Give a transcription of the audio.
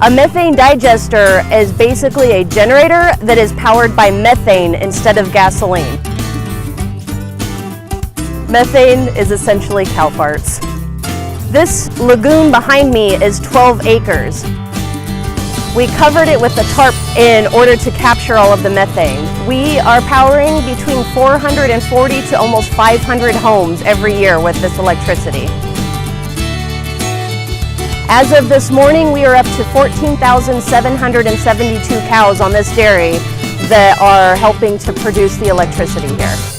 A methane digester is basically a generator that is powered by methane instead of gasoline. Methane is essentially cow farts. This lagoon behind me is 12 acres. We covered it with a tarp in order to capture all of the methane. We are powering between 440 to almost 500 homes every year with this electricity. As of this morning, we are up to 14,772 cows on this dairy that are helping to produce the electricity here.